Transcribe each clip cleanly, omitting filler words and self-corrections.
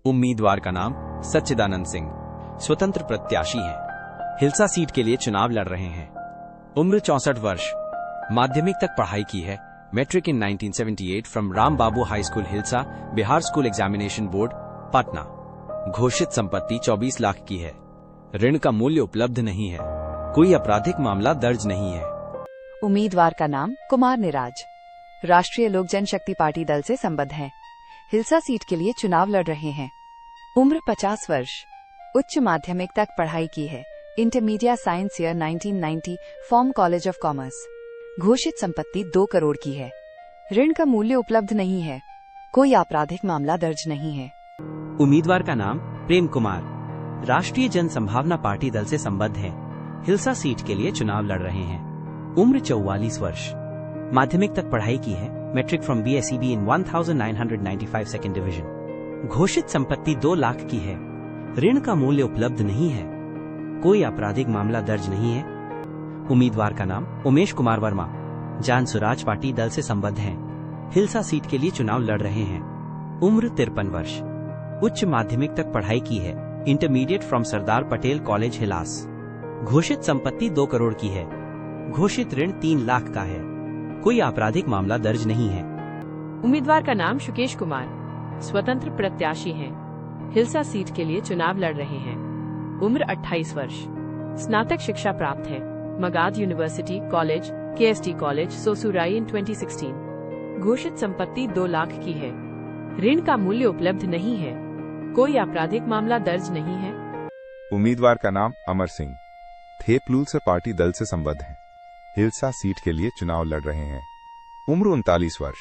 उम्मीदवार का नाम सच्चिदानंद सिंह, स्वतंत्र प्रत्याशी हैं। हिलसा सीट के लिए चुनाव लड़ रहे हैं। उम्र 64 वर्ष। माध्यमिक तक पढ़ाई की है। Matric in 1978 from Ram Babu high school Hilsa, Bihar school examination board, Patna. घोषित संपत्ति 24 लाख की है। ऋण का मूल्य उपलब्ध नहीं है। कोई आपराधिक मामला दर्ज नहीं है। उम्मीदवार का नाम कुमार निराज, राष्ट्रीय लोक जनशक्ति पार्टी दल से संबद्ध हैं। हिलसा सीट के लिए चुनाव लड़ रहे हैं। उम्र 50 वर्ष। उच्च माध्यमिक तक पढ़ाई की है। Intermediate science year 1990 from college of commerce. घोषित संपत्ति 2 करोड़ की है। ऋण का मूल्य उपलब्ध नहीं है। कोई आपराधिक मामला दर्ज नहीं है। उम्मीदवार का नाम प्रेम कुमार, राष्ट्रीय जन संभावना पार्टी दल से संबद्ध है। हिलसा सीट के लिए चुनाव लड़ रहे हैं। उम्र 44 वर्ष। माध्यमिक तक पढ़ाई की है। Matric from BSEB in 1995 second division. घोषित संपत्ति 2 लाख की है। ऋण का मूल्य उपलब्ध नहीं है। कोई आपराधिक मामला दर्ज नहीं है। उम्मीदवार का नाम उमेश कुमार वर्मा, जान स्वराज पार्टी दल से संबद्ध हैं। हिलसा सीट के लिए चुनाव लड़ रहे हैं। उम्र 53 वर्ष। उच्च माध्यमिक तक पढ़ाई की है। Intermediate from Sardar Patel college Hilsa. घोषित संपत्ति 2 करोड़ की है। घोषित ऋण 3 लाख का है। कोई आपराधिक मामला दर्ज नहीं है। उम्मीदवार का नाम शुकेश कुमार, स्वतंत्र प्रत्याशी हैं। हिलसा सीट के लिए चुनाव लड़ रहे हैं। उम्र 28 वर्ष। स्नातक शिक्षा प्राप्त है। Magadh university college, KST college, Sosurai in 2016। घोषित संपत्ति 2 लाख की है। ऋण का मूल्य उपलब्ध नहीं है। कोई आपराधिक मामला दर्ज नहीं है। उम्मीदवार का नाम अमर सिंह, थेपलूलसर पार्टी दल से संबद्ध है। हिलसा सीट के लिए चुनाव लड़ रहे हैं। उम्र 39 वर्ष।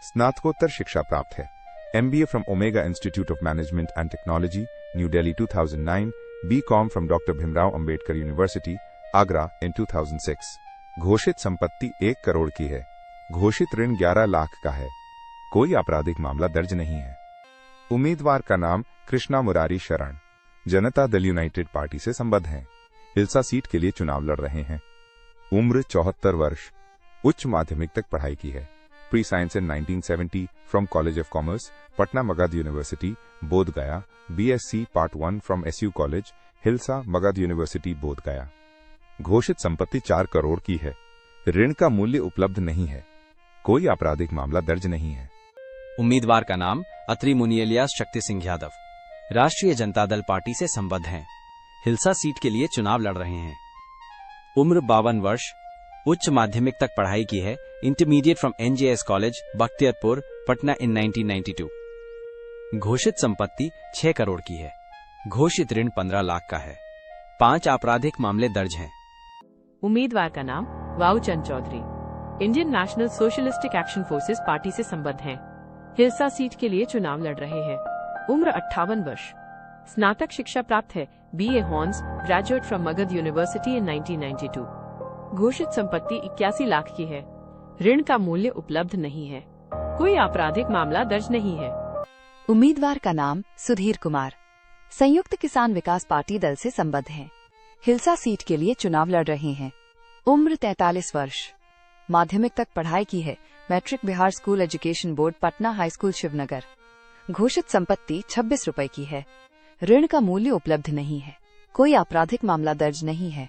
स्नातकोत्तर शिक्षा प्राप्त है। MBA from Omega institute of management and technology, new Delhi 2009, BCom from doctor Bhimrao Ambedkar university, Agra in 2006। घोषित संपत्ति 1 करोड़ की है। घोषित ऋण 11 लाख का है। कोई आपराधिक मामला दर्ज नहीं है। उम्मीदवार का नाम कृष्णा मुरारी शरण, जनता दल यूनाइटेड पार्टी से संबद्ध हैं। हिलसा सीट के लिए चुनाव लड़ रहे हैं। उम्र 74 वर्ष। उच्च माध्यमिक तक पढ़ाई की है। Pre science in 1970 from college of commerce, Patna Magadh university, बोध गया। BSc part 1 from SU college, Hilsa Magadh university, बोध गया। घोषित संपत्ति 4 करोड़ की है। ऋण का मूल्य उपलब्ध नहीं है। कोई आपराधिक मामला दर्ज नहीं है। उम्मीदवार का नाम अत्री मुनियलियास शक्ति सिंह यादव, राष्ट्रीय जनता दल पार्टी से संबद्ध हैं। हिलसा सीट के लिए चुनाव लड़ रहे हैं। उम्र 52 वर्ष। उच्च माध्यमिक तक पढ़ाई की है। Intermediate from NJS college, Bakhtiyarpur, Patna in 1992। घोषित संपत्ति 6 करोड़ की है। घोषित ऋण 15 लाख का है। 5 आपराधिक मामले दर्ज हैं। उम्मीदवार का नाम Vauchand Chaudhary, Indian national socialistic action forces party से संबद्ध हैं। हिलसा सीट के लिए चुनाव लड़ रहे हैं। उम्र 58 वर्ष। स्नातक शिक्षा प्राप्त है। BA हॉर्न्स, graduate from Magadh university in 1992। घोषित संपत्ति 81 लाख की है। ऋण का मूल्य उपलब्ध नहीं है। कोई आपराधिक मामला दर्ज नहीं है। उम्मीदवार का नाम सुधीर कुमार, संयुक्त किसान विकास पार्टी दल से संबद्ध हैं। हिलसा सीट के लिए चुनाव लड़ रहे हैं। उम्र 43 वर्ष। माध्यमिक तक पढ़ाई की है। Matric Bihar school education board, Patna high school Shivnagar. घोषित संपत्ति 26 रुपए की है। ऋण का मूल्य उपलब्ध नहीं है। कोई आपराधिक मामला दर्ज नहीं है।